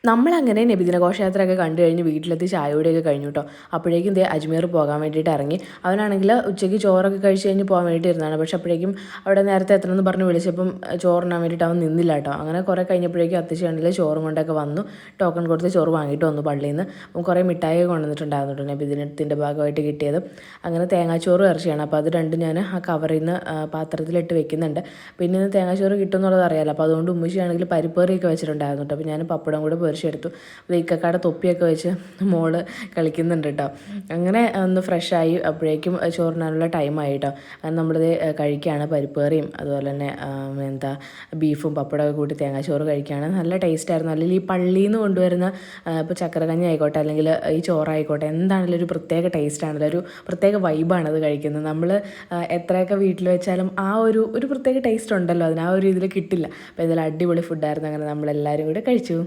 നമ്മളങ്ങനെ നബിദിന ഘോഷയാത്രയൊക്കെ കണ്ടു കഴിഞ്ഞ് വീട്ടിലെത്തി ചായയോടെയൊക്കെ കഴിഞ്ഞു കേട്ടോ. അപ്പോഴേക്കും ദേ അജ്മീർ പോകാൻ വേണ്ടിയിട്ട് ഇറങ്ങി. അവനാണെങ്കിൽ ഉച്ചയ്ക്ക് ചോറൊക്കെ കഴിച്ച് കഴിഞ്ഞ് പോകാൻ വേണ്ടിയിട്ട് ഇരുന്നതാണ്. പക്ഷേ അപ്പോഴേക്കും അവിടെ നേരത്തെ എത്തണമെന്ന് പറഞ്ഞ് വിളിച്ചപ്പം ചോറിനാൻ വേണ്ടിയിട്ട് അവൻ നിന്നില്ല കേട്ടോ. അങ്ങനെ കുറേ കഴിഞ്ഞപ്പോഴേക്കും അത്തിച്ച് കണ്ടില്ല ചോറും കൊണ്ടൊക്കെ വന്നു. ടോക്കൺ കൊടുത്ത് ചോറ് വാങ്ങിയിട്ട് വന്നു പള്ളിയിൽ നിന്ന്. അപ്പം കുറേ മിഠായി കൊണ്ടുവന്നിട്ടുണ്ടായിരുന്നു കേട്ടോ നബിദിനത്തിൻ്റെ ഭാഗമായിട്ട് കിട്ടിയത്. അങ്ങനെ തേങ്ങാച്ചോറും ഇറച്ചിയാണ്. അപ്പോൾ അത് രണ്ടും ഞാൻ ആ കവറിൽ നിന്ന് പാത്രത്തിലിട്ട് വെക്കുന്നുണ്ട്. പിന്നെ ഇന്ന് തേങ്ങാച്ചോറ് കിട്ടും എന്നുള്ളത് അറിയാമല്ലോ. അപ്പോൾ അതുകൊണ്ട് ഉമ്മച്ചിയാണെങ്കിൽ പരിപ്പേറിയൊക്കെ വെച്ചിട്ടുണ്ടായിരുന്നു കേട്ടോ. അപ്പോൾ ഞാൻ പപ്പടം കൂടെ പൊരിച്ചെടുത്തു. ഇക്കക്കാടെ തൊപ്പിയൊക്കെ വെച്ച് മോള് കളിക്കുന്നുണ്ട് കേട്ടോ. അങ്ങനെ ഒന്ന് ഫ്രഷായി അപ്പോഴേക്കും ചോറിനാനുള്ള ടൈമായി കേട്ടോ. അങ്ങനെ നമ്മളിത് കഴിക്കുകയാണ്. പരിപ്പേറിയും അതുപോലെ തന്നെ എന്താ ബീഫും പപ്പടമൊക്കെ കൂട്ടി തേങ്ങാച്ചോറ് കഴിക്കുകയാണ്. നല്ല ടേസ്റ്റായിരുന്നു. അല്ലെങ്കിൽ ഈ പള്ളിയിൽ നിന്ന് കൊണ്ടുവരുന്ന ഇപ്പോൾ ചക്കരക്കഞ്ഞി ആയിക്കോട്ടെ അല്ലെങ്കിൽ ഈ ചോറായിക്കോട്ടെ എന്താണെങ്കിലും ഒരു പ്രത്യേക ടേസ്റ്റാണല്ലോ, ഒരു പ്രത്യേക വൈബാണ് അത് കഴിക്കുന്നത്. നമ്മൾ എത്രയൊക്കെ വീട്ടിൽ വെച്ചാലും ആ ഒരു പ്രത്യേക ടേസ്റ്റ് ഉണ്ടല്ലോ അതിന്, ആ ഒരു ഇതിൽ കിട്ടില്ല. അപ്പോൾ ഇതിൽ അടിപൊളി ഫുഡായിരുന്നു. അങ്ങനെ നമ്മളെല്ലാവരും കൂടെ കഴിച്ചു.